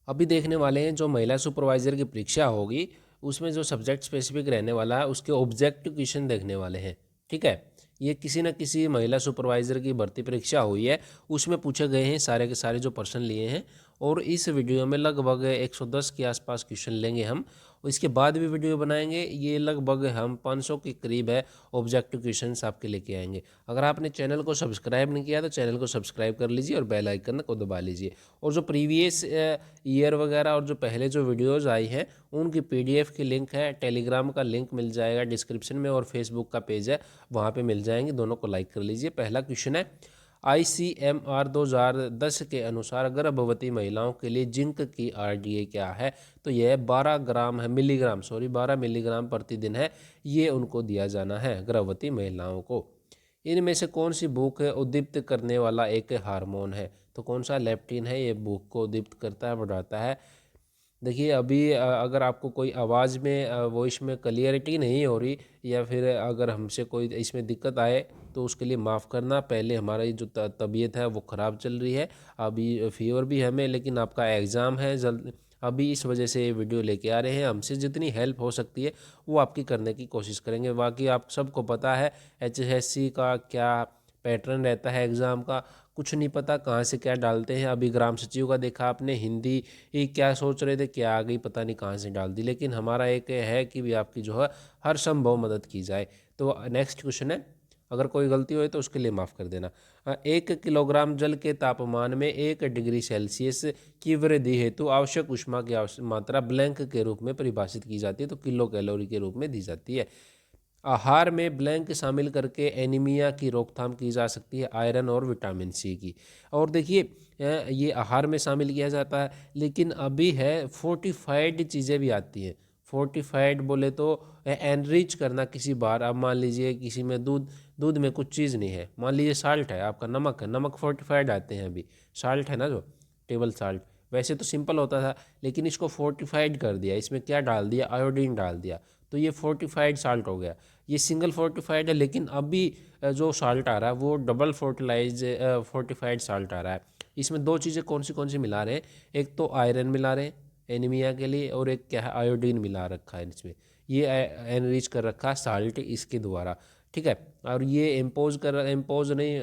अभी देखने वाले हैं जो महिला सुपरवाइज़र की परीक्षा होगी, उसमें जो सब्जेक्ट स्पेसिफिक रहने वाला है उसके ऑब्जेक्टिव क्वेश्चन देखने वाले हैं। ठीक है, ये किसी न किसी महिला सुपरवाइज़र की भर्ती परीक्षा हुई है, उसमें पूछे गए हैं सारे के सारे जो प्रश्न लिए हैं। और इस वीडियो में लगभग 110 के आसपास क्वेश्चन लेंगे हम। और इसके बाद भी वीडियो बनाएंगे, ये लगभग हम 500 के करीब है ऑब्जेक्टिव क्वेश्चंस आपके लेके आएंगे। अगर आपने चैनल को सब्सक्राइब नहीं किया तो चैनल को सब्सक्राइब कर लीजिए और बेल आइकन को दबा लीजिए। और जो प्रीवियस ईयर वगैरह और जो पहले जो वीडियोज़ आई हैं उनकी PDF की लिंक है, टेलीग्राम का लिंक मिल जाएगा डिस्क्रिप्शन में, और फेसबुक का पेज है वहाँ पे मिल जाएंगे, दोनों को लाइक कर लीजिए। पहला क्वेश्चन है, ICMR 2010 के अनुसार गर्भवती महिलाओं के लिए जिंक की RDA क्या है? तो यह 12 ग्राम है, मिलीग्राम, सॉरी 12 मिलीग्राम प्रतिदिन है, ये उनको दिया जाना है गर्भवती महिलाओं को। इनमें से कौन सी भूख उद्दीप्त करने वाला एक हार्मोन है? तो कौन सा लेप्टिन है, ये भूख को उद्दीप्त करता है, बढ़ाता है। देखिए अभी अगर आपको कोई आवाज़ में वॉइस में क्लियरिटी नहीं हो रही, या फिर अगर हमसे कोई इसमें दिक्कत आए तो उसके लिए माफ़ करना। पहले हमारी जो तबीयत है वो ख़राब चल रही है, अभी फीवर भी हमें, लेकिन आपका एग्ज़ाम है जल्द, अभी इस वजह से ये वीडियो लेके आ रहे हैं। हमसे जितनी हेल्प हो सकती है वो आपकी करने की कोशिश करेंगे। बाकी आप सबको पता है HSC का क्या पैटर्न रहता है एग्ज़ाम का, कुछ नहीं पता कहाँ से क्या डालते हैं। अभी ग्राम सचिव का देखा आपने, हिंदी ये क्या सोच रहे थे, क्या आ गई पता नहीं कहाँ से डाल दी। लेकिन हमारा एक है कि भी आपकी जो है हर संभव मदद की जाए। तो नेक्स्ट क्वेश्चन है, अगर कोई गलती हो तो उसके लिए माफ़ कर देना। 1 किलोग्राम जल के तापमान में 1 डिग्री सेल्सियस की वृद्धि हेतु आवश्यक ऊष्मा की मात्रा ब्लैंक के रूप में परिभाषित की जाती है, तो किलो कैलोरी के रूप में दी जाती है। आहार में ब्लैंक शामिल करके एनीमिया की रोकथाम की जा सकती है, आयरन और विटामिन सी की। और देखिए ये आहार में शामिल किया जाता है, लेकिन अभी है फोर्टिफाइड चीज़ें भी आती हैं। फोर्टिफाइड बोले तो एनरिच करना किसी बार, अब मान लीजिए किसी में दूध दूध में कुछ चीज़ नहीं है, मान लीजिए साल्ट है, आपका नमक है, नमक फोर्टिफाइड आते हैं अभी, साल्ट है ना जो टेबल साल्ट, वैसे तो सिंपल होता था लेकिन इसको फोर्टिफाइड कर दिया, इसमें क्या डाल दिया, आयोडीन डाल दिया, तो ये फोर्टिफाइड साल्ट हो गया। ये सिंगल फोर्टिफाइड है, लेकिन अभी जो साल्ट आ रहा है वो डबल फोर्टिफाइड साल्ट आ रहा है। इसमें दो चीज़ें कौन सी मिला रहे हैं, एक तो आयरन मिला रहे हैं एनीमिया के लिए, और एक क्या है, आयोडीन मिला रखा है इसमें, ये एनरिच कर रखा है साल्ट इसके द्वारा। ठीक है, और ये इम्पोज नहीं,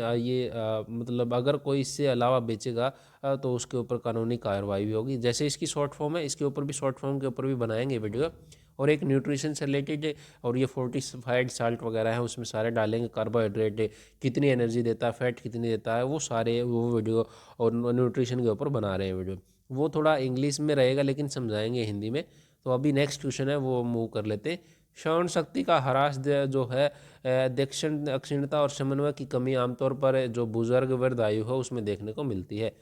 मतलब अगर कोई इससे अलावा बेचेगा तो उसके ऊपर कानूनी कार्रवाई भी होगी। जैसे इसकी शॉर्ट फॉर्म है, इसके ऊपर भी शॉर्ट फॉर्म के ऊपर भी बनाएंगे वीडियो। और एक न्यूट्रिशन से रिलेटेड है, और ये फोर्टिफाइड साल्ट वगैरह है उसमें सारे डालेंगे, कार्बोहाइड्रेट कितनी एनर्जी देता है, फैट कितनी देता है, वो सारे वो वीडियो और न्यूट्रिशन के ऊपर बना रहे हैं वीडियो। वो थोड़ा इंग्लिश में रहेगा लेकिन समझाएंगे हिंदी में। तो अभी नेक्स्ट क्वेश्चन है वो मूव कर लेते हैं। श्रवण शक्ति का ह्रास जो है दक्षिण अक्षीणता और समन्वय की कमी आमतौर पर जो बुजुर्ग वर्ग आयु है उसमें देखने को मिलती है।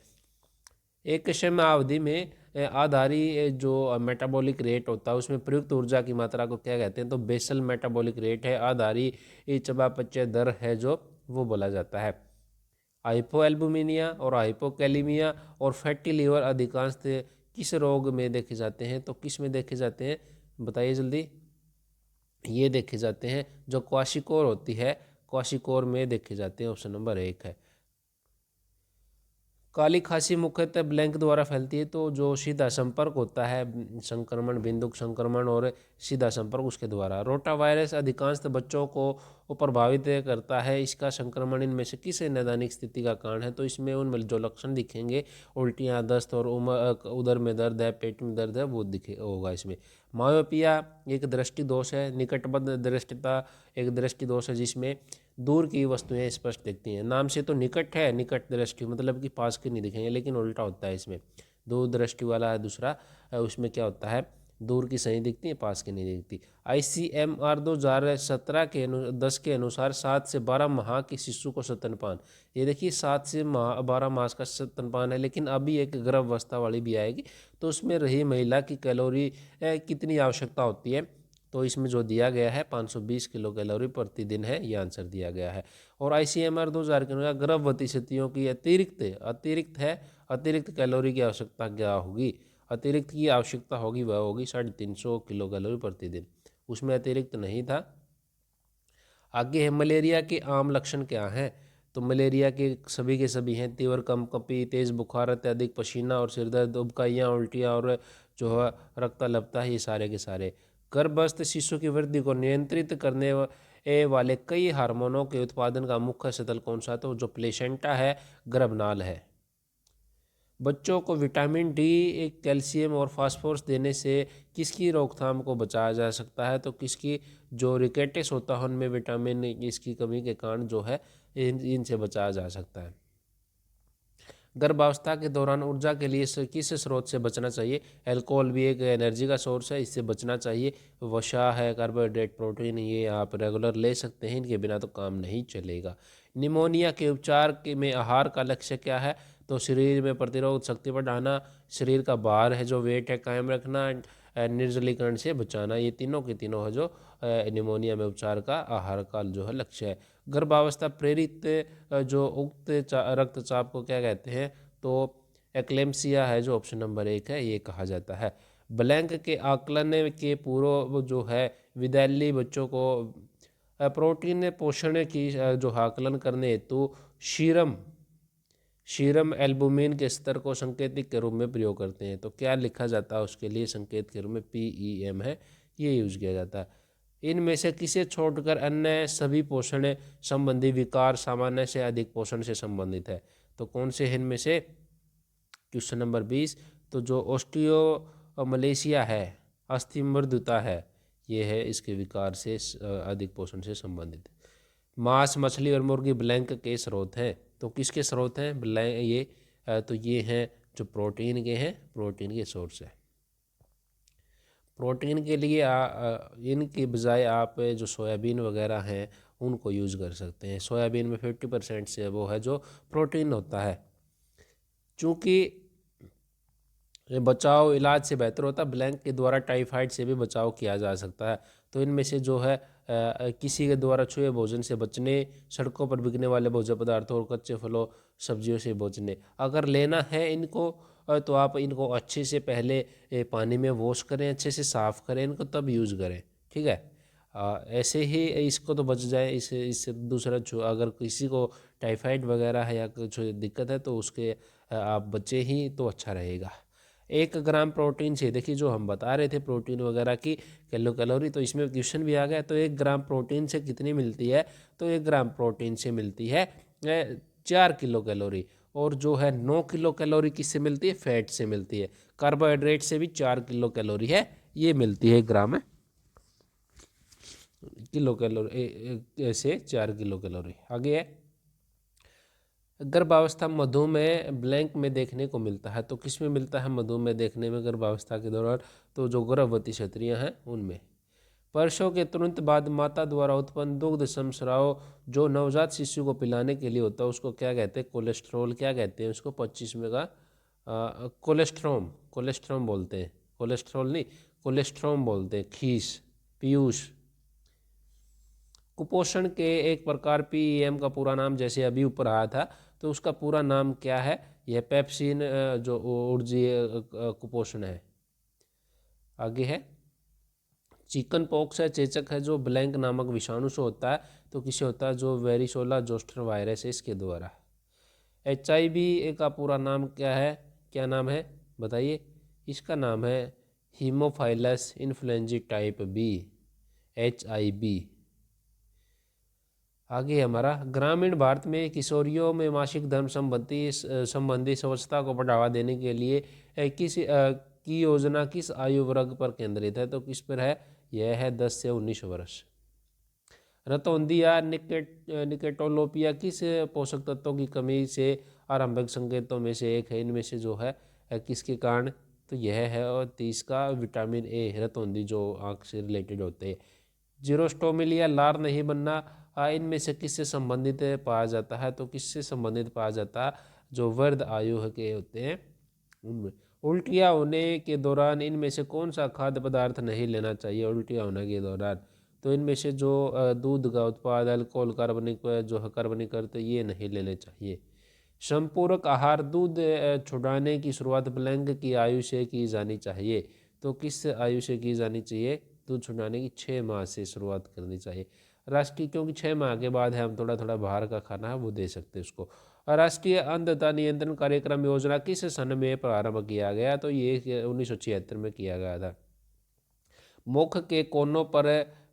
एक समय अवधि में आधारी जो मेटाबॉलिक रेट होता है उसमें प्रयुक्त ऊर्जा की मात्रा को क्या कहते हैं, तो बेसल मेटाबॉलिक रेट है, आधारी चयापचय दर है जो वो बोला जाता है। हाइपोएल्बुमिनिया और हाइपोकैलिमिया और फैटी लीवर अधिकांश किस रोग में देखे जाते हैं, तो किस में देखे जाते हैं बताइए जल्दी। ये देखे जाते हैं जो क्वाशिकोर होती है, क्वाशिकोर में देखे जाते हैं, ऑप्शन नंबर 1 है। काली खांसी मुख्यतः ब्लैंक द्वारा फैलती है, तो जो सीधा संपर्क होता है संक्रमण, बिंदुक संक्रमण और सीधा संपर्क उसके द्वारा। रोटा वायरस अधिकांश बच्चों को प्रभावित करता है, इसका संक्रमण इनमें से किस नैदानिक स्थिति का कारण है, तो इसमें उनमें जो लक्षण दिखेंगे उल्टियाँ, दस्त और उदर में दर्द है, पेट में दर्द है, वो दिखे होगा इसमें। मायोपिया एक दृष्टि दोष है, निकटबद्ध दृष्टिता एक दृष्टि दोष है जिसमें दूर की वस्तुएं स्पष्ट दिखती हैं। नाम से तो निकट है, निकट दृष्टि मतलब कि पास के नहीं दिखेंगे, लेकिन उल्टा होता है इसमें। दूर दृष्टि वाला है दूसरा, उसमें क्या होता है, दूर की सही दिखती है, पास की नहीं दिखती। ICMR 2017 के 10 के अनुसार 7 से 12 माह की शिशु को स्तनपान, ये देखिए 7 से 12 मास का स्तनपान है, लेकिन अभी एक गर्भावस्था वाली भी आएगी, तो उसमें रही महिला की कैलोरी कितनी आवश्यकता होती है, तो इसमें जो दिया गया है 520 किलो कैलोरी प्रतिदिन है, ये आंसर दिया गया है। और ICMR 2000 के अनुसार गर्भवती स्त्रियों की अतिरिक्त कैलोरी की आवश्यकता क्या होगी, अतिरिक्त की आवश्यकता होगी वह होगी 350 किलो कैलोरी प्रतिदिन, उसमें अतिरिक्त नहीं था। आगे है मलेरिया के आम लक्षण क्या हैं, तो मलेरिया के सभी हैं। तीव्र कंपकंपी, तेज़ बुखार, अत्यधिक पसीना और सिर दर्द, उबकाइयाँ, उल्टियाँ और जो है रक्तअल्पता, ये सारे के सारे। गर्भस्थ शिशु की वृद्धि को नियंत्रित करने वाले कई हार्मोनों के उत्पादन का मुख्य स्थल कौन सा? तो जो प्लेसेंटा है, गर्भनाल है। बच्चों को विटामिन डी, एक कैल्शियम और फास्फोरस देने से किसकी रोकथाम को बचाया जा सकता है? तो किसकी, जो रिकेटिस होता है उनमें विटामिन इसकी कमी के कारण जो है इनसे बचाया जा सकता है। गर्भावस्था के दौरान ऊर्जा के लिए किस स्रोत से बचना चाहिए? अल्कोहल भी एक एनर्जी का सोर्स है, इससे बचना चाहिए। वसा है, कार्बोहाइड्रेट, प्रोटीन, ये आप रेगुलर ले सकते हैं, इनके बिना तो काम नहीं चलेगा। निमोनिया के उपचार के में आहार का लक्ष्य क्या है? तो शरीर में प्रतिरोध शक्ति बढ़ाना, शरीर का भार है जो वेट है कायम रखना, निर्जलीकरण से बचाना, ये तीनों के तीनों है जो निमोनिया में उपचार का आहार का जो है लक्ष्य है। गर्भावस्था प्रेरित जो उक्त रक्तचाप को क्या कहते हैं? तो एक्लेम्सिया है जो ऑप्शन नंबर 1 है, ये कहा जाता है। ब्लैंक के आकलन के पूर्व जो है विद्यालयी बच्चों को प्रोटीन पोषण की जो आकलन करने हेतु सीरम एल्बुमिन के स्तर को संकेतिक के रूप में प्रयोग करते हैं। तो क्या लिखा जाता है उसके लिए? संकेत के रूप में PEM है, ये यूज किया जाता है। इनमें से किसे छोड़कर अन्य सभी पोषण संबंधी विकार सामान्य से अधिक पोषण से संबंधित है? तो कौन से हैं इनमें से? क्वेश्चन नंबर 20, तो जो ऑस्टियोमलेशिया है, अस्थिमृदुता है, ये है इसके विकार से अधिक पोषण से संबंधित। मांस, मछली और मुर्गी ब्लैंक के स्रोत हैं। तो किसके स्रोत हैं ब्लैंक? ये तो ये हैं जो प्रोटीन के हैं, प्रोटीन के सोर्स है। प्रोटीन के लिए इनके बजाय आप जो सोयाबीन वगैरह हैं उनको यूज़ कर सकते हैं। सोयाबीन में 50% से वो है जो प्रोटीन होता है। चूँकि बचाव इलाज से बेहतर होता है, ब्लैंक के द्वारा टाइफाइड से भी बचाव किया जा सकता है। तो इनमें से जो है किसी के द्वारा छुए भोजन से बचने, सड़कों पर बिकने वाले भोज्य पदार्थों और कच्चे फलों सब्जियों से बचने। अगर लेना है इनको तो आप इनको अच्छे से पहले पानी में वॉश करें, अच्छे से साफ़ करें इनको, तब यूज़ करें, ठीक है। ऐसे ही इसको तो बच जाए, इससे दूसरा अगर किसी को टाइफाइड वगैरह है या कुछ दिक्कत है तो उसके आप बचे ही तो अच्छा रहेगा। 1 ग्राम प्रोटीन से, देखिए जो हम बता रहे थे प्रोटीन वगैरह की कैलोरी, तो इसमें क्वेश्चन भी आ गया। तो 1 ग्राम प्रोटीन से कितनी मिलती है? तो 1 ग्राम प्रोटीन से मिलती है 4 किलो कैलोरी। और जो है 9 किलो कैलोरी किससे मिलती है? फैट से मिलती है। कार्बोहाइड्रेट से भी 4 किलो कैलोरी है, ये मिलती है 1 ग्राम में किलो कैलोरी से 4 किलो कैलोरी। आगे है गर्भावस्था मधुमेह ब्लैंक में देखने को मिलता है। तो किस में मिलता है मधुमेह देखने में गर्भावस्था के दौरान? तो जो गर्भवती स्त्रियां हैं उनमें। प्रसव के तुरंत बाद माता द्वारा उत्पन्न दुग्ध समस्राव जो नवजात शिशु को पिलाने के लिए होता है उसको क्या कहते हैं? कोलेस्ट्रॉल। क्या कहते हैं उसको? 25 में का कोलेस्ट्रॉम बोलते हैं। कोलेस्ट्रॉल नहीं, कोलेस्ट्रॉम बोलते हैं। खीस, पीयूष। कुपोषण के एक प्रकार PEM का पूरा नाम जैसे अभी ऊपर आया था, तो उसका पूरा नाम क्या है? यह पेप्सिन जो ऊर्जीय कुपोषण है। आगे है चिकन पॉक्स है, चेचक है जो ब्लैंक नामक विषाणु से होता है। तो किसे होता है? जो वेरिसोला जोस्टर वायरस है इसके द्वारा। HIV का पूरा नाम क्या है? क्या नाम है बताइए? इसका नाम है Haemophilus influenza type B, HIV। आगे हमारा ग्रामीण भारत में किशोरियों में मासिक धर्म संबंधी स्वच्छता को बढ़ावा देने के लिए की योजना किस आयु वर्ग पर केंद्रित है? तो किस पर है? यह है 10 से 19 वर्ष। रतौंधी या निकेटोलोपिया किस पोषक तत्वों की कमी से आरंभिक संकेतों में से एक है? इनमें से जो है किसके कारण? तो यह है और 30 का विटामिन A, रतौंधी जो आँख से रिलेटेड होते हैं। जीरोस्टोमिलिया लार नहीं बनना इनमें से किससे संबंधित पाया जाता है? तो किससे संबंधित पाया जाता है? जो वृद्ध आयु के होते हैं उनमें। उल्टियाँ होने के दौरान इनमें से कौन सा खाद्य पदार्थ नहीं लेना चाहिए उल्टियाँ होने के दौरान? तो इनमें से जो दूध का उत्पाद, अल्कोहल, कार्बनिक जो है कार्बनिक करते, ये नहीं लेने चाहिए। संपूरक आहार दूध छुड़ाने की शुरुआत ब्लैंक की आयु से की जानी चाहिए। तो किस आयु से की जानी चाहिए? दूध छुड़ाने की 6 माह से शुरुआत करनी चाहिए। राष्ट्रीय, क्योंकि 6 माह के बाद है, हम थोड़ा थोड़ा बाहर का खाना है वो दे सकते हैं उसको। और राष्ट्रीय अंधता नियंत्रण कार्यक्रम योजना किस सन में प्रारंभ किया गया? तो ये 1976 में किया गया था। मुख के कोनों पर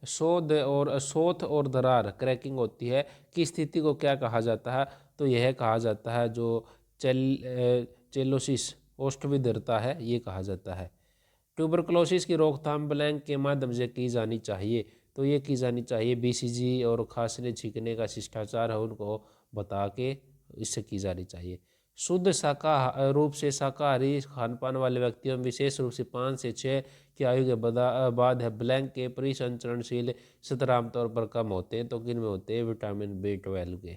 शोथ और दरार क्रैकिंग होती है की स्थिति को क्या कहा जाता है? तो यह कहा जाता है जो चेलोसिस ओष्ठविदरता है, ये कहा जाता है। ट्यूबरकुलोसिस की रोकथाम ब्लैंक के माध्यम से की जानी चाहिए, तो ये की जानी चाहिए बीसीजी और खांसने छींकने का शिष्टाचार है उनको बता के इससे की जानी चाहिए। शुद्ध शाकाहार रूप से शाकाहारी खान पान वाले व्यक्तियों में विशेष रूप से 5 से 6 की आयु के बाद है ब्लैंक के परिसंचरणशील स्तर आमतौर पर कम होते हैं, तो किन में होते हैं? विटामिन B12 के।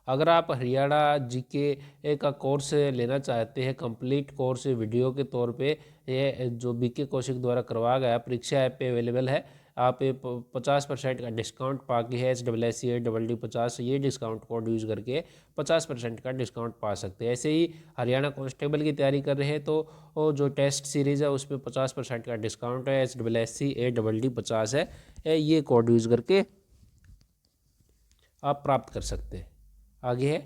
अगर आप हरियाणा जीके का कोर्स लेना चाहते हैं कंप्लीट कोर्स वीडियो के तौर पे, ये जो बीके कौशिक द्वारा करवाया गया परीक्षा ऐप पे अवेलेबल है। आप 50% का डिस्काउंट पा के है SSSD50 ये डिस्काउंट कोड यूज़ करके 50% का डिस्काउंट पा सकते हैं। ऐसे ही हरियाणा कांस्टेबल की तैयारी कर रहे हैं तो जो टेस्ट सीरीज़ है उस पर 50% का डिस्काउंट है, SSSC8DD50 है, ये कोड यूज़ करके आप प्राप्त कर सकते हैं। आगे है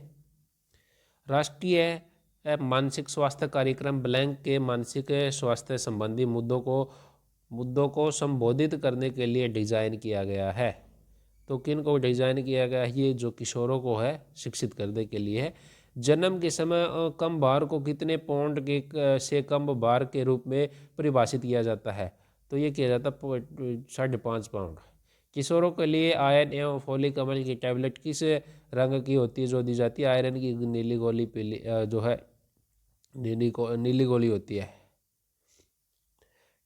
राष्ट्रीय मानसिक स्वास्थ्य कार्यक्रम ब्लैंक के मानसिक स्वास्थ्य संबंधी मुद्दों को संबोधित करने के लिए डिज़ाइन किया गया है, तो किन को डिज़ाइन किया गया है? ये जो किशोरों को है शिक्षित करने के लिए है। जन्म के समय कम भार को कितने पाउंड के से कम भार के रूप में परिभाषित किया जाता है? तो ये किया जाता है 5.5 पाउंड। किशोरों के लिए आयरन एवं फोलिक अम्ल की टैबलेट किस रंग की होती है जो दी जाती है? आयरन की नीली गोली, पीली जो है नीली गोली होती है।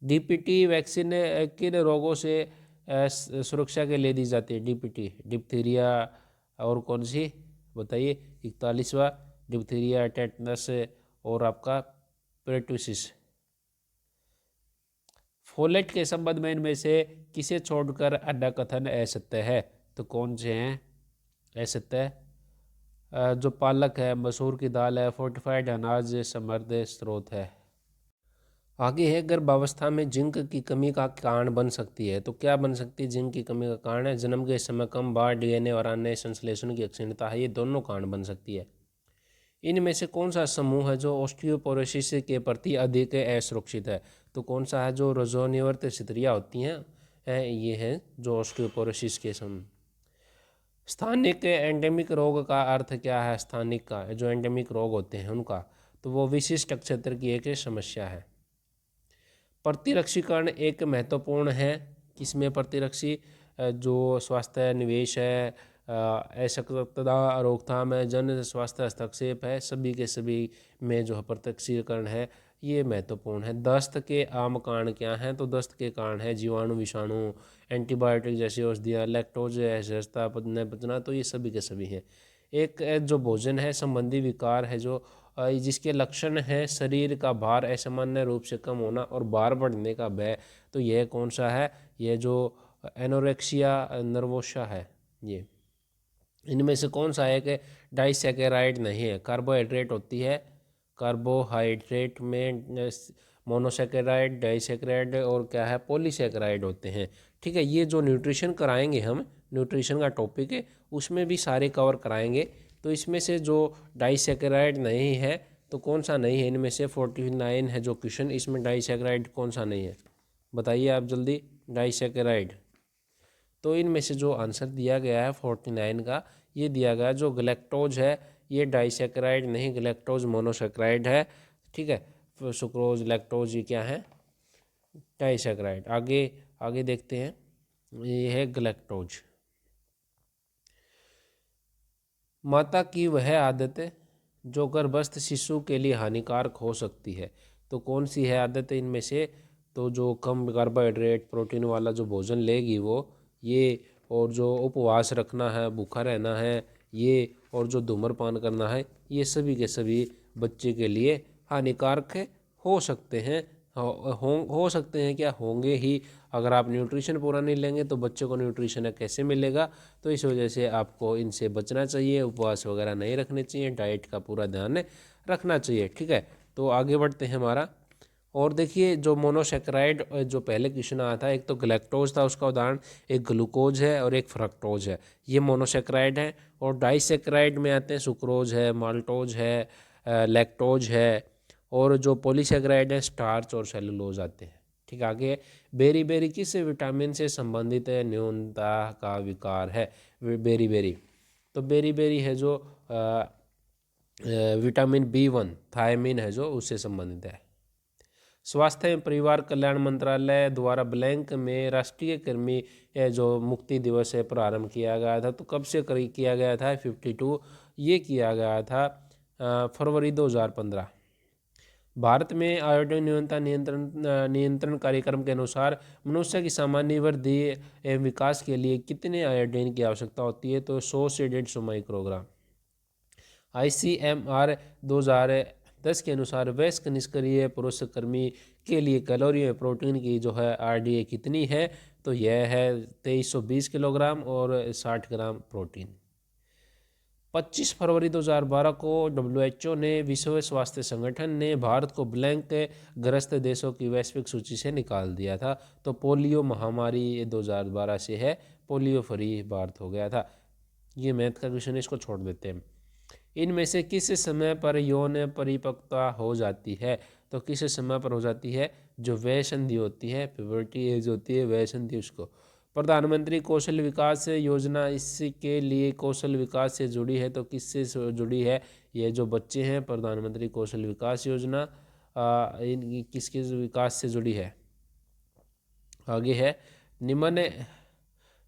डीपीटी वैक्सीन किन रोगों से सुरक्षा के लिए दी जाती है? डीपीटी डिप्थीरिया और कौन सी बताइए? 41वां डिप्थीरिया, टेटनस और आपका पेरिटूसिस। फोलेट के संबंध में इनमें से किसे छोड़कर अन्य कथन असत्य है? तो कौन से हैं असत्य? जो पालक है, मसूर की दाल है, फोर्टिफाइड अनाज समृद्ध स्रोत है। आगे है गर्भावस्था में जिंक की कमी का कारण बन सकती है, तो क्या बन सकती है? जिंक की कमी का कारण है जन्म के समय कम बार डीएनए और अन्य संश्लेषण की अक्षीणता है, ये दोनों कारण बन सकती है। इनमें से कौन सा समूह है जो ऑस्टियोपोरोसिस के प्रति अधिक असुरक्षित है? तो कौन सा है? जो रोजोनिवर्त स्थितियाँ होती हैं ये है जो ऑस्टियोपोरोसिस के समूह। स्थानिक एंडेमिक रोग का अर्थ क्या है? स्थानिक का जो एंडेमिक रोग होते हैं उनका, तो वो विशिष्ट क्षेत्र की एक समस्या है। प्रतिरक्षीकरण एक महत्वपूर्ण है, किसमें? प्रतिरक्षी जो स्वास्थ्य निवेश है, असतर्कता रोकथाम है, जन स्वास्थ्य हस्तक्षेप है, सभी के सभी में जो प्रतिरक्षीकरण है ये महत्वपूर्ण है। दस्त के आम कारण क्या हैं? तो दस्त के कारण है जीवाणु, विषाणु, एंटीबायोटिक जैसी औषधियाँ, लैक्टोज असहजता पचना, तो ये सभी के सभी हैं। एक जो भोजन है संबंधी विकार है जो जिसके लक्षण हैं शरीर का भार असामान्य रूप से कम होना और भार बढ़ने का भय, तो यह कौन सा है? यह जो एनोरेक्सिया नर्वोसा है। ये इनमें से कौन सा है कि डाइसैकेराइड नहीं है? कार्बोहाइड्रेट होती है, कार्बोहाइड्रेट में मोनोसैकेराइड, डाइसैकेराइड और क्या है? पॉलीसैकेराइड होते हैं। ठीक है, ये जो न्यूट्रिशन कराएंगे हम, न्यूट्रिशन का टॉपिक है उसमें भी सारे कवर कराएंगे। तो इसमें से जो डाइसैकेराइड नहीं है तो कौन सा नहीं है? इनमें से 49 है जो क्वेश्चन, इसमें डाइसैकेराइड कौन सा नहीं है? बताइए आप जल्दी। डाइसैकेराइड, तो इनमें से जो आंसर दिया गया है 49 का, ये दिया गया जो ग्लैक्टोज है ये डाइसैकेराइड नहीं, ग्लैक्टोज मोनोसैकेराइड है। ठीक है, सुक्रोज लैक्टोज ये क्या है? डाइसैकेराइड। आगे आगे देखते हैं, ये है ग्लैक्टोज। माता की वह आदत जो गर्भस्थ शिशु के लिए हानिकारक हो सकती है, तो कौन सी है आदत इनमें से? तो जो कम कार्बोहाइड्रेट प्रोटीन वाला जो भोजन लेगी वो ये, और जो उपवास रखना है, भूखा रहना है ये, और जो धूम्रपान करना है, ये सभी के सभी बच्चे के लिए हानिकारक हो सकते हैं। हो सकते हैं क्या? होंगे ही। अगर आप न्यूट्रिशन पूरा नहीं लेंगे तो बच्चे को न्यूट्रिशन कैसे मिलेगा? तो इस वजह से आपको इनसे बचना चाहिए, उपवास वगैरह नहीं रखने चाहिए, डाइट का पूरा ध्यान रखना चाहिए। ठीक है, तो आगे बढ़ते हैं। हमारा और देखिए जो मोनोसेक्राइड जो पहले क्वेश्चन आया था, एक तो ग्लैक्टोज था उसका उदाहरण, एक ग्लूकोज है और एक फ्रक्टोज है, ये मोनोसेक्राइड है। और डाइसेक्राइड में आते हैं सुक्रोज है, माल्टोज है, लैक्टोज है, और जो पॉलीसेक्राइड है स्टार्च और सेलुलोज आते हैं। ठीक है, आगे बेरी बेरी किस विटामिन से संबंधित है? न्यूनता का विकार है बेरी बेरी। तो बेरी बेरी है जो विटामिन B1 थायमिन है जो उससे संबंधित है। स्वास्थ्य एवं परिवार कल्याण मंत्रालय द्वारा ब्लैंक में राष्ट्रीय कृमि जो मुक्ति दिवस है प्रारंभ किया गया था, तो कब से किया गया था? 52 ये किया गया था फरवरी 2015। भारत में आयोडीन न्यूनता नियंत्रण कार्यक्रम के अनुसार मनुष्य की सामान्य वृद्धि एवं विकास के लिए कितने आयोडीन की आवश्यकता होती है? तो 100 से 150 माइक्रोग्राम। ICMR 2010 के अनुसार वयस्क निष्क्रिय पुरुष कर्मी के लिए कैलोरी में प्रोटीन की जो है RDA कितनी है? तो यह है 2320 किलोग्राम और 60 ग्राम प्रोटीन। 25 फरवरी 2012 को WHO ने, विश्व स्वास्थ्य संगठन ने भारत को ब्लैंक ग्रस्त देशों की वैश्विक सूची से निकाल दिया था। तो पोलियो महामारी 2012 से है, पोलियो फ्री भारत हो गया था। ये मैथ का क्वेश्चन है, इसको छोड़ देते हैं। इनमें से किस समय पर यौन परिपक्वता हो जाती है? तो किस समय पर हो जाती है? जो वय संधि होती है, प्यूबर्टी एज होती है, वय संधि उसको। प्रधानमंत्री कौशल विकास योजना इसके लिए कौशल विकास से जुड़ी है, तो किससे जुड़ी है? ये जो बच्चे हैं, प्रधानमंत्री कौशल विकास योजना इन किसके विकास से जुड़ी है? आगे है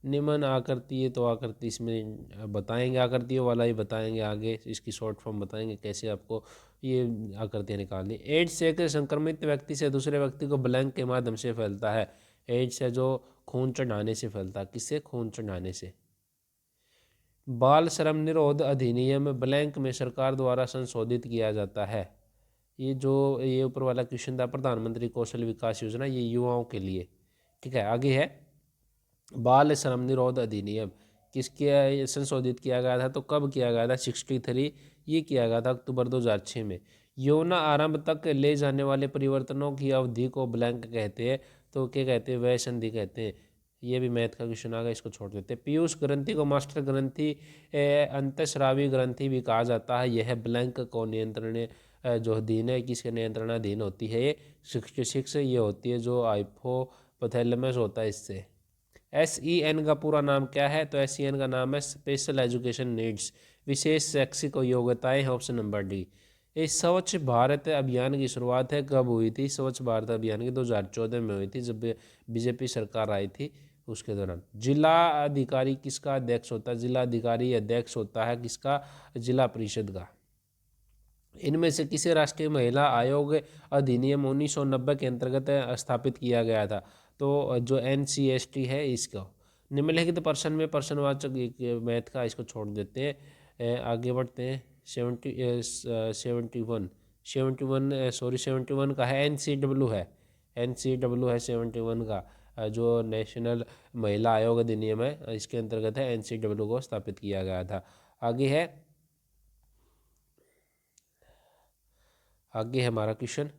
निम्न आकृति, तो आकृति इसमें बताएंगे, आकृतियों वाला ही बताएंगे आगे, इसकी शॉर्ट फॉर्म बताएंगे कैसे आपको ये आकृतियाँ निकालनी। एड्स एक संक्रमित व्यक्ति से दूसरे व्यक्ति को ब्लैंक के माध्यम से फैलता है। एड्स है जो खून चढ़ाने से फैलता है। किससे? खून चढ़ाने से। बाल श्रम निरोध अधिनियम ब्लैंक में सरकार द्वारा संशोधित किया जाता है। ये ऊपर वाला क्वेश्चन था, प्रधानमंत्री कौशल विकास योजना, ये युवाओं के लिए। ठीक है, आगे है बाल श्रम निरोध अधिनियम किसके संशोधित किया गया था? तो कब किया गया था? 63 ये किया गया था अक्टूबर 2006 में। यौन आरंभ तक ले जाने वाले परिवर्तनों की अवधि को ब्लैंक कहते हैं, तो क्या कहते हैं? वय संधि कहते हैं। ये भी मैथ का क्वेश्चन आ गया, इसको छोड़ देते हैं। पीयूष ग्रंथि को मास्टर ग्रंथि अंतःस्रावी ग्रंथि भी कहा जाता है। यह ब्लैंक को नियंत्रण जो अधीन है, किसके नियंत्रणाधीन होती है? ये 66 ये होती है जो हाइपोथैलेमस होता है इससे। SEN का पूरा नाम क्या है? तो SEN का नाम है स्पेशल एजुकेशन नीड्स, विशेष शैक्षिक योग्यताएं। Option number D. ये स्वच्छ भारत अभियान की शुरुआत है कब हुई थी? स्वच्छ भारत अभियान की 2014 में हुई थी, जब BJP सरकार आई थी उसके दौरान। जिला अधिकारी किसका अध्यक्ष होता है? जिला अधिकारी अध्यक्ष होता है किसका? जिला परिषद का। इनमें से किसे राष्ट्रीय महिला आयोग अधिनियम 1990 के अंतर्गत स्थापित किया गया था? तो जो NCST है इसका। निम्नलिखित प्रश्न में प्रश्नवाचक मैथ का, इसको छोड़ देते हैं, आगे बढ़ते हैं। 71 का है, NCW है, NCW है 71 का, जो नेशनल महिला आयोग अधिनियम है इसके अंतर्गत है, NCW को स्थापित किया गया था। आगे है हमारा क्वेश्चन।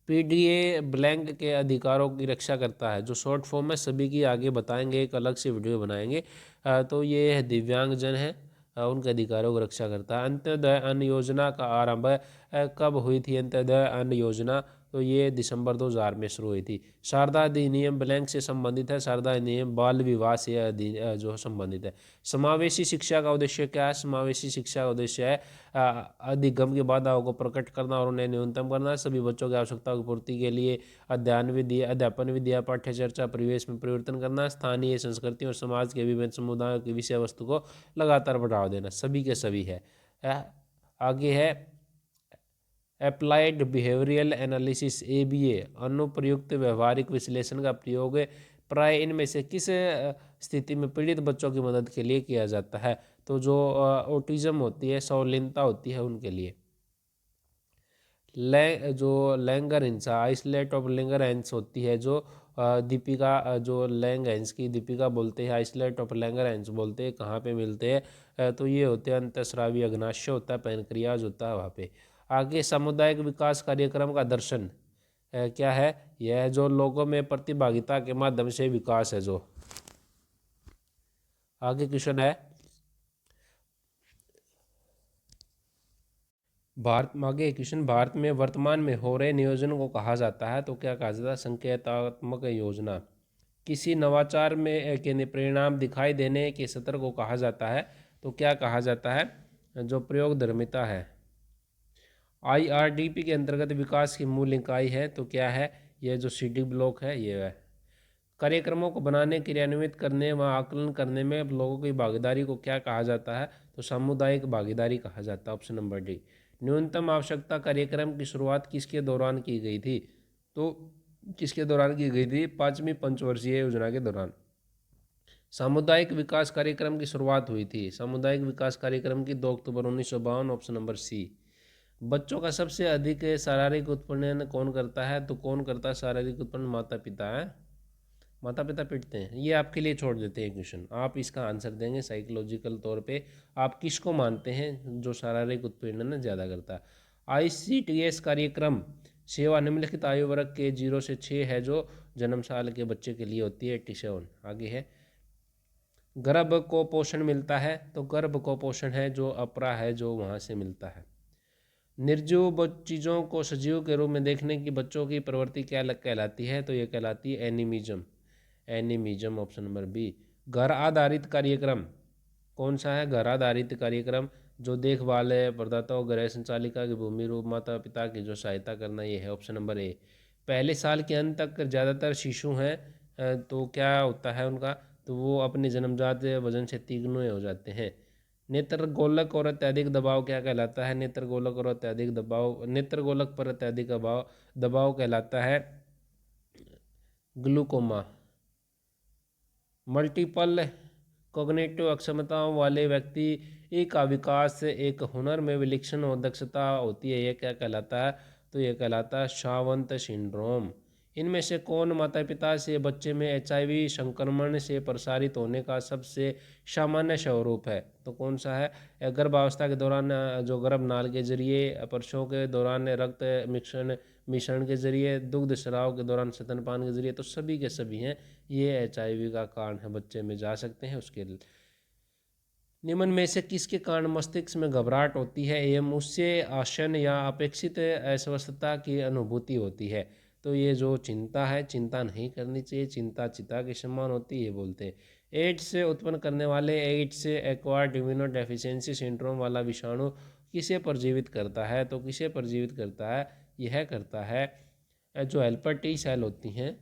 PDA ब्लैंक के अधिकारों की रक्षा करता है, जो शॉर्ट फॉर्म है सभी की आगे बताएंगे, एक अलग से वीडियो बनाएंगे। तो ये दिव्यांगजन है, उनके अधिकारों की रक्षा करता है। अंत्योदय अन्न योजना का आरंभ कब हुई थी? अंत्योदय अन्न योजना तो ये दिसंबर 2000 में शुरू हुई थी। शारदा अधिनियम ब्लैंक से संबंधित है। शारदा अधिनियम बाल विवाह से जो संबंधित है। समावेशी शिक्षा का उद्देश्य क्या है? समावेशी शिक्षा का उद्देश्य है अधिगम की बाधाओं को प्रकट करना और उन्हें न्यूनतम करना, सभी बच्चों की आवश्यकताओं की पूर्ति के लिए अध्यापन विद्या पाठ्य चर्चा परिवेश में परिवर्तन करना, स्थानीय संस्कृति और समाज के विभिन्न समुदायों की विषय वस्तु को लगातार बढ़ावा देना, सभी के सभी है। आगे है अप्लाइड बिहेवियरल एनालिसिस ABA, अनुप्रयुक्त व्यवहारिक विश्लेषण का प्रयोग प्राय इनमें से किस स्थिति में पीड़ित बच्चों की मदद के लिए किया जाता है? तो जो ऑटिज्म होती है, संलिप्तता होती है, उनके लिए। जो लैंगरहिंसा, आइसोलेट ऑफ लैंगरहैंस होती है, जो दीपिका जो लैंगरहैंस की दीपिका बोलते हैं, आइसोलेट ऑफ लैंगरहैंस बोलते हैं, कहाँ पे मिलते हैं? तो ये होते हैं अंतःस्रावी अग्नाशय होता है, पैनक्रियाज होता है वहाँ पे। आगे सामुदायिक विकास कार्यक्रम का दर्शन क्या है, यह जो लोगों में प्रतिभागिता के माध्यम से विकास है। जो आगे क्वेश्चन है, भारत में वर्तमान में हो रहे नियोजन को कहा जाता है, तो क्या कहा जाता है, संकेतात्मक योजना। किसी नवाचार में के परिणाम दिखाई देने के सत्र को कहा जाता है, तो क्या कहा जाता है, जो प्रयोगधर्मिता है। IRDP के अंतर्गत विकास की मूल इकाई है, तो क्या है, यह जो CD ब्लॉक है ये है। कार्यक्रमों को बनाने, क्रियान्वित करने व आकलन करने में लोगों की भागीदारी को क्या कहा जाता है, तो सामुदायिक भागीदारी कहा जाता है, ऑप्शन नंबर डी। न्यूनतम आवश्यकता कार्यक्रम की शुरुआत किसके दौरान की गई थी, तो किसके दौरान की गई थी, 5वीं पंचवर्षीय योजना के दौरान। सामुदायिक विकास कार्यक्रम की शुरुआत हुई थी, सामुदायिक विकास कार्यक्रम की 2 अक्टूबर 1952, ऑप्शन नंबर सी। बच्चों का सबसे अधिक शारीरिक उत्पन्न कौन करता है, तो कौन करता है शारीरिक उत्पन्न, माता पिता है, माता पिता पीटते हैं। ये आपके लिए छोड़ देते हैं क्वेश्चन, आप इसका आंसर देंगे साइकोलॉजिकल तौर पे आप किसको मानते हैं जो शारीरिक उत्पीड़न ज़्यादा करता है। ICTS कार्यक्रम सेवा निम्नलिखित आयु वर्ग के 0 से 6 है, जो जन्म साल के बच्चे के लिए होती है 87। आगे है, गर्भ को पोषण मिलता है, तो गर्भ को पोषण है जो अपरा है, जो वहाँ से मिलता है। निर्जीव चीज़ों को सजीव के रूप में देखने की बच्चों की प्रवृत्ति क्या कहलाती है, तो ये कहलाती है animism, animism, option number B. घर आधारित कार्यक्रम कौन सा है, घर आधारित कार्यक्रम जो देखभाल है प्रदाताओं गृह संचालिका की भूमि रूप माता पिता की जो सहायता करना, ये है ऑप्शन नंबर ए। पहले साल के अंत तक ज़्यादातर शिशु हैं, तो क्या होता है उनका, तो वो अपने जन्मजात वजन से तिगुने हो जाते हैं। नेत्र गोलक और अत्यधिक दबाव क्या कहलाता है, नेत्र गोलक और अत्यधिक दबाव, नेत्र गोलक पर अत्यधिक दबाव कहलाता है ग्लूकोमा। मल्टीपल कॉग्निटिव अक्षमताओं वाले व्यक्ति का विकास एक हुनर में विलक्षण और दक्षता होती है, यह क्या कहलाता है, तो यह कहलाता है शावंत सिंड्रोम। इनमें से कौन माता पिता से बच्चे में HIV संक्रमण से प्रसारित होने का सबसे सामान्य स्वरूप है, तो कौन सा है, गर्भावस्था के दौरान जो गर्भनाल के जरिए, प्रसव के दौरान रक्त मिश्रण के जरिए, दुग्ध स्राव के दौरान स्तनपान के जरिए, तो सभी के सभी हैं, ये HIV का कारण है, बच्चे में जा सकते हैं उसके लिए। निम्न में से किसके कारण मस्तिष्क में घबराहट होती है एवं उससे आशय या अपेक्षित अस्वस्थता की अनुभूति होती है, तो ये जो चिंता है, चिंता नहीं करनी चाहिए, चिंता चिता के समान होती है, बोलते हैं। एड्स से उत्पन्न करने वाले एड्स एक्वायर्ड इम्यूनोडेफिशिएंसी सिंड्रोम वाला विषाणु किसे प्रजीवित करता है, तो किसे प्रजीवित करता है, यह करता है जो हेल्पर T सेल होती हैं।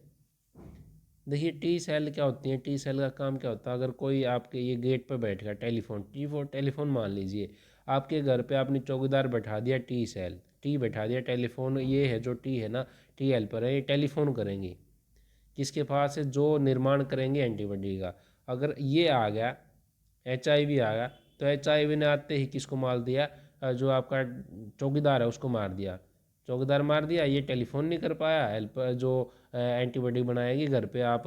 देखिए T सेल क्या होती है, T सेल का काम क्या होता है, अगर कोई आपके ये गेट पर बैठ गया, टेलीफोन मान लीजिए, आपके घर पे आपने चौकीदार बैठा दिया, T बैठा दिया, टेलीफोन ये है जो T है ना, T हेल्पर है, ये टेलीफोन करेंगे किसके पास है, जो निर्माण करेंगे एंटीबॉडी का। अगर ये आ गया HIV आ गया, तो HIV ने आते ही किसको मार दिया, जो आपका चौकीदार है उसको मार दिया, चौकीदार मार दिया, ये टेलीफोन नहीं कर पाया, हेल्प जो एंटीबॉडी बनाएगी घर पे, आप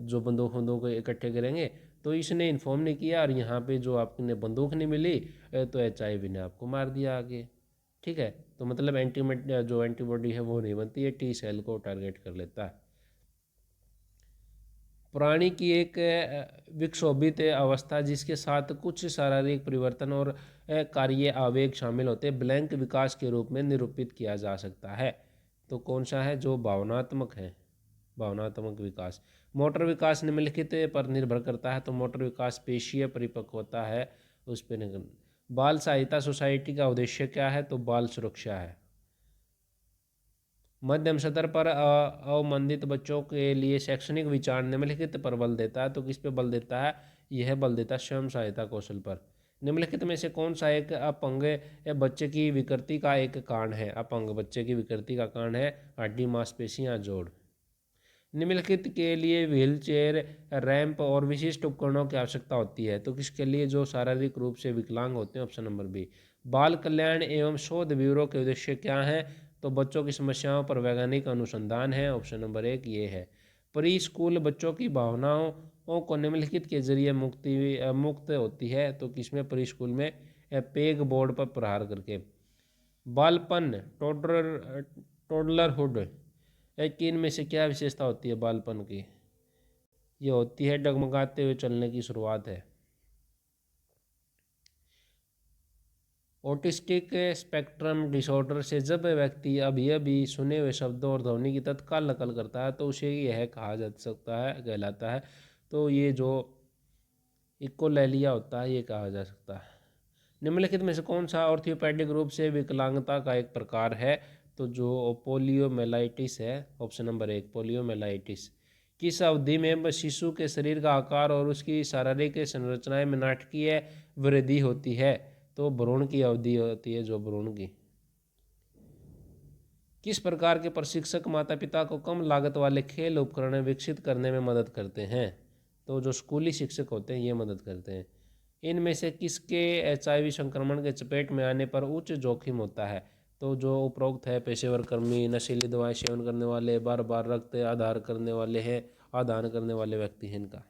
जो बंदूक इकट्ठे करेंगे, तो इसने इन्फॉर्म नहीं किया, और यहाँ पे जो आपने बंदूक नहीं मिली, तो HIV ने आपको मार दिया आगे। ठीक है, तो मतलब जो एंटीबॉडी है वो नहीं बनती है, T सेल को टारगेट कर लेता है। प्राणी की एक विक्षोभित अवस्था जिसके साथ कुछ शारीरिक परिवर्तन और कार्य आवेग शामिल होते हैं, ब्लैंक विकास के रूप में निरूपित किया जा सकता है, तो कौन सा है, जो भावनात्मक है, भावनात्मक विकास। मोटर विकास निम्नलिखित पर निर्भर करता है, तो मोटर विकास पेशीय परिपक्वता है उस पर। बाल सहायता सोसाइटी का उद्देश्य क्या है, तो बाल सुरक्षा है। मध्यम स्तर पर अवमंदित बच्चों के लिए शैक्षणिक विचार निम्नलिखित पर बल देता है, तो किस पे बल देता है, यह बल देता है स्वयं सहायता कौशल पर। निम्नलिखित में से कौन सा एक अपंग बच्चे की विकृति का एक कारण है, अपंग बच्चे की विकृति का कारण है हड्डी मांसपेशियां जोड़। निम्नलिखित के लिए व्हील चेयर, रैंप और विशिष्ट उपकरणों की आवश्यकता होती है, तो किसके लिए, जो शारीरिक रूप से विकलांग होते हैं, ऑप्शन नंबर बी। बाल कल्याण एवं शोध ब्यूरो के उद्देश्य क्या हैं, तो बच्चों की समस्याओं पर वैज्ञानिक अनुसंधान है, ऑप्शन नंबर एक ये है। प्री स्कूल बच्चों की भावनाओं को निम्नलिखित के जरिए मुक्त होती है, तो किसमें, प्री स्कूल में पेग बोर्ड पर प्रहार करके। बालपन टोडलरहुड एक कि इनमें से क्या विशेषता होती है बालपन की? ये होती है डगमगाते हुए चलने की शुरुआत है। ऑटिस्टिक स्पेक्ट्रम डिसऑर्डर से जब व्यक्ति अभी अभी सुने हुए शब्दों और ध्वनि की तत्काल नकल करता है तो उसे यह कहा जा सकता है, कहलाता है। तो ये जो इकोलेलिया होता है ये कहा जा सकता है। निम्नलिखित में से कौन सा ऑर्थोपेडिक रूप से विकलांगता का एक प्रकार है? तो जो पोलियोमेलाइटिस है, ऑप्शन नंबर 1 पोलियोमेलाइटिस। किस अवधि में शिशु के शरीर का आकार और उसकी शारीरिक संरचनाएं में नाटकीय वृद्धि होती है? तो भ्रूण की अवधि होती है, जो भ्रूण की। किस प्रकार के प्रशिक्षक माता पिता को कम लागत वाले खेल उपकरण विकसित करने में मदद करते हैं? तो जो स्कूली शिक्षक होते हैं ये मदद करते हैं। इनमें से किसके HIV संक्रमण के चपेट में आने पर उच्च जोखिम होता है? तो जो उपरोक्त है पेशेवर कर्मी, नशीली दवाएं सेवन करने वाले, बार बार रक्त आधार करने वाले हैं, आदान करने वाले व्यक्ति हैं इनका।